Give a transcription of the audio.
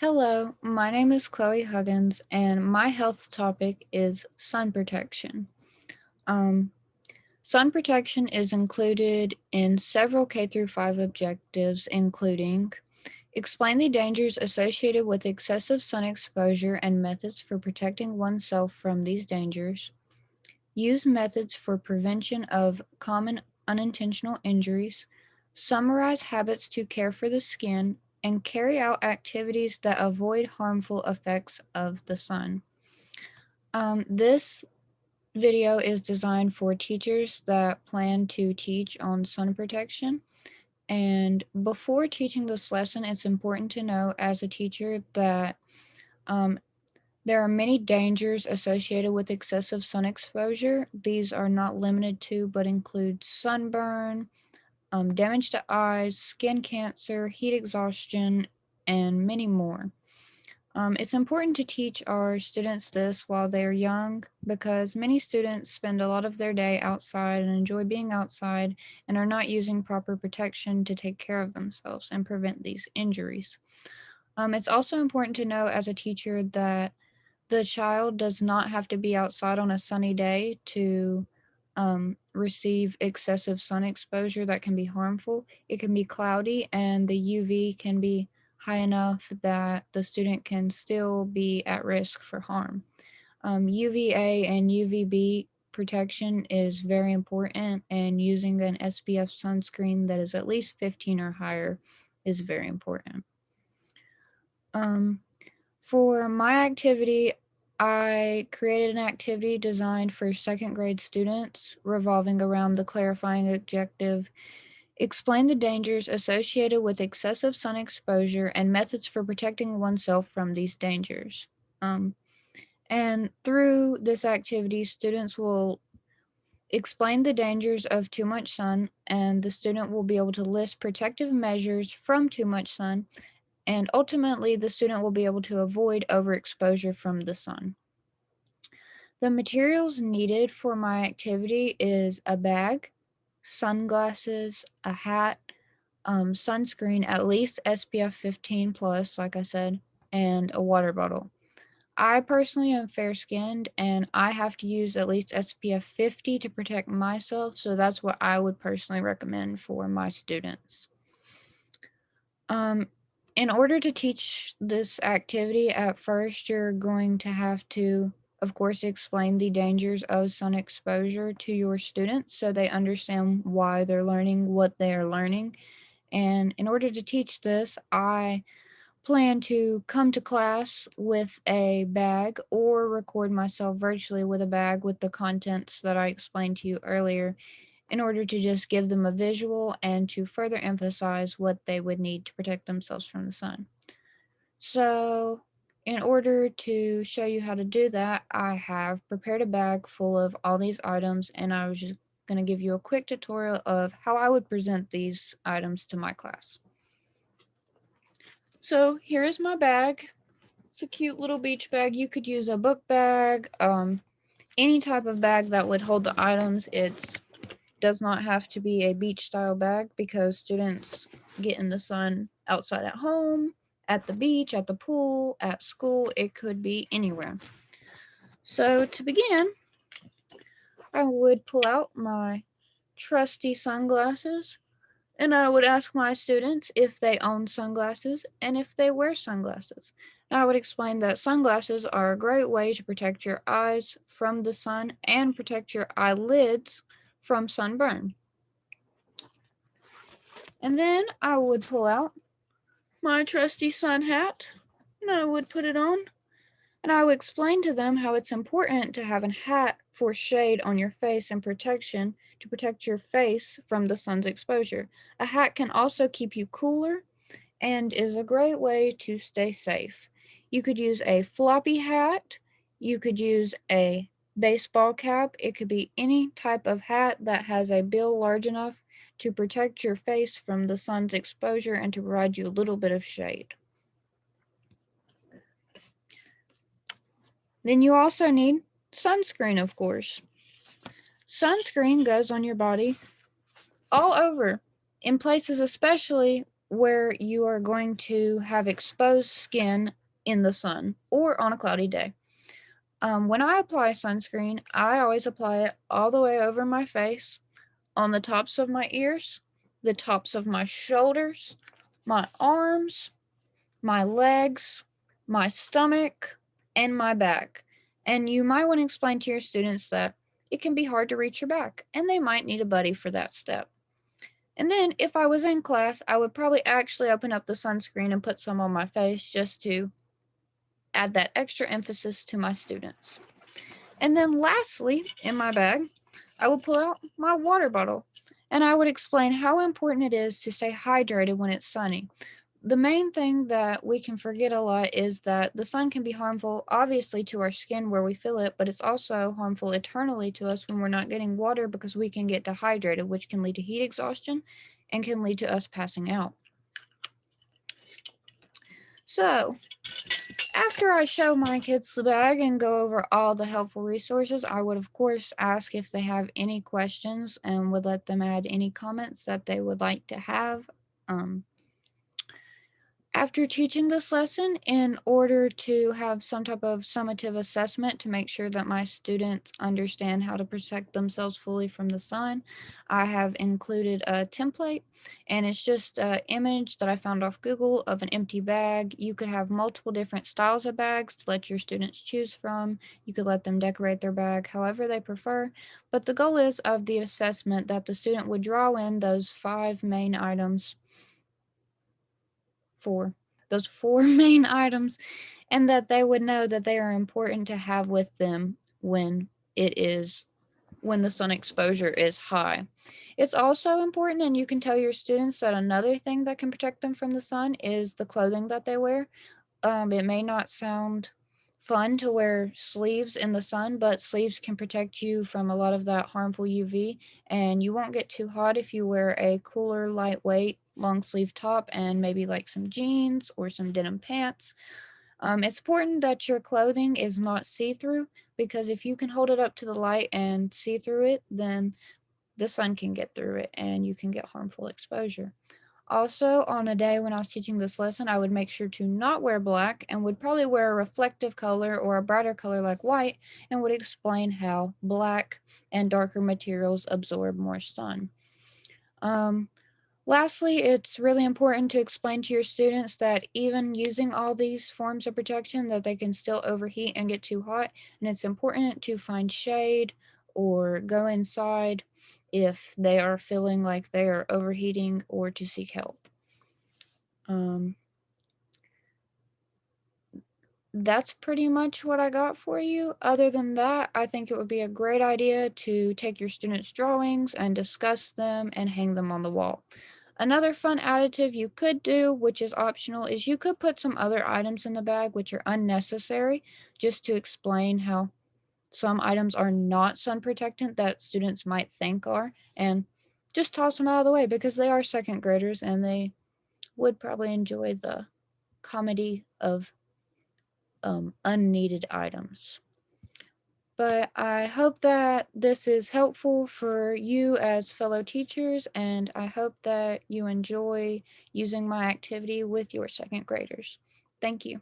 Hello, my name is Chloe Huggins, and my health topic is sun protection. Um, Sun protection is included in several K through 5 objectives, including explain the dangers associated with excessive sun exposure and methods for protecting oneself from these dangers, use methods for prevention of common unintentional injuries, summarize habits to care for the skin, and carry out activities that avoid harmful effects of the sun. This video is designed for teachers that plan to teach on sun protection. And before teaching this lesson, it's important to know as a teacher that um, there are many dangers associated with excessive sun exposure. These are not limited to, but include sunburn, damage to eyes, skin cancer, heat exhaustion, and many more. It's important to teach our students this while they're young because many students spend a lot of their day outside and enjoy being outside and are not using proper protection to take care of themselves and prevent these injuries. It's also important to know as a teacher that the child does not have to be outside on a sunny day to receive excessive sun exposure that can be harmful. It can be cloudy, and the UV can be high enough that the student can still be at risk for harm. UVA and UVB protection is very important, and using an SPF sunscreen that is at least 15 or higher is very important. Um, for my activity, I created an activity designed for second grade students revolving around the clarifying objective explain the dangers associated with excessive sun exposure and methods for protecting oneself from these dangers. Um, and through this activity, students will explain the dangers of too much sun, and the student will be able to list protective measures from too much sun, and ultimately, the student will be able to avoid overexposure from the sun. The materials needed for my activity is a bag, sunglasses, a hat, sunscreen, at least SPF 15 plus, like I said, and a water bottle. I personally am fair skinned and I have to use at least SPF 50 to protect myself, so that's what I would personally recommend for my students. Um, in order to teach this activity, at first you're going to have to, of course, explain the dangers of sun exposure to your students so they understand why they're learning what they are learning. And in order to teach this, I plan to come to class with a bag or record myself virtually with a bag with the contents that I explained to you earlier in order to just give them a visual and to further emphasize what they would need to protect themselves from the sun. So, in order to show you how to do that, I have prepared a bag full of all these items, and I was just going to give you a quick tutorial of how I would present these items to my class. So, here is my bag. It's a cute little beach bag. You could use a book bag, any type of bag that would hold the items. It does not have to be a beach style bag because students get in the sun outside at home, at the beach, at the pool, at school. It could be anywhere. So to begin, I would pull out my trusty sunglasses and I would ask my students if they own sunglasses and if they wear sunglasses. I would explain that sunglasses are a great way to protect your eyes from the sun and protect your eyelids from sunburn. And then I would pull out my trusty sun hat and I would put it on and I would explain to them how it's important to have a hat for shade on your face and protection to protect your face from the sun's exposure. A hat can also keep you cooler and is a great way to stay safe. You could use a floppy hat, you could use a baseball cap, it could be any type of hat that has a bill large enough to protect your face from the sun's exposure and to provide you a little bit of shade. Then you also need sunscreen, of course. Sunscreen goes on your body all over, in places especially where you are going to have exposed skin in the sun or on a cloudy day. When I apply sunscreen, I always apply it all the way over my face, on the tops of my ears, the tops of my shoulders, my arms, my legs, my stomach, and my back. And you might want to explain to your students that it can be hard to reach your back, and they might need a buddy for that step. And then, if I was in class, I would probably actually open up the sunscreen and put some on my face just to add that extra emphasis to my students. And then, lastly, in my bag, I would pull out my water bottle and I would explain how important it is to stay hydrated when it's sunny. The main thing that we can forget a lot is that the sun can be harmful, obviously, to our skin where we feel it, but it's also harmful eternally to us when we're not getting water because we can get dehydrated, which can lead to heat exhaustion and can lead to us passing out. So, after I show my kids the bag and go over all the helpful resources, I would, of course, ask if they have any questions and would let them add any comments that they would like to have. Um, After teaching this lesson, in order to have some type of summative assessment to make sure that my students understand how to protect themselves fully from the sun, I have included a template, and it's just an image that I found off Google of an empty bag. You could have multiple different styles of bags to let your students choose from. You could let them decorate their bag however they prefer, but the goal is of the assessment that the student would draw in those five main items four, those four main items, and that they would know that they are important to have with them when the sun exposure is high. It's also important, and you can tell your students that another thing that can protect them from the sun is the clothing that they wear. It may not sound fun to wear sleeves in the sun, but sleeves can protect you from a lot of that harmful UV, and you won't get too hot if you wear a cooler, lightweight, long sleeve top and maybe like some jeans or some denim pants. It's important that your clothing is not see through because if you can hold it up to the light and see through it, then the sun can get through it and you can get harmful exposure. Also, on a day when I was teaching this lesson, I would make sure to not wear black and would probably wear a reflective color or a brighter color like white and would explain how black and darker materials absorb more sun. Um, Lastly, it's really important to explain to your students that even using all these forms of protection that they can still overheat and get too hot, and it's important to find shade or go inside if they are feeling like they are overheating or to seek help. Um, that's pretty much what I got for you. Other than that, I think it would be a great idea to take your students' drawings and discuss them and hang them on the wall. Another fun additive you could do, which is optional, is you could put some other items in the bag which are unnecessary just to explain how some items are not sun protectant that students might think are, and just toss them out of the way because they are second graders and they would probably enjoy the comedy of unneeded items. But I hope that this is helpful for you as fellow teachers, and I hope that you enjoy using my activity with your second graders. Thank you.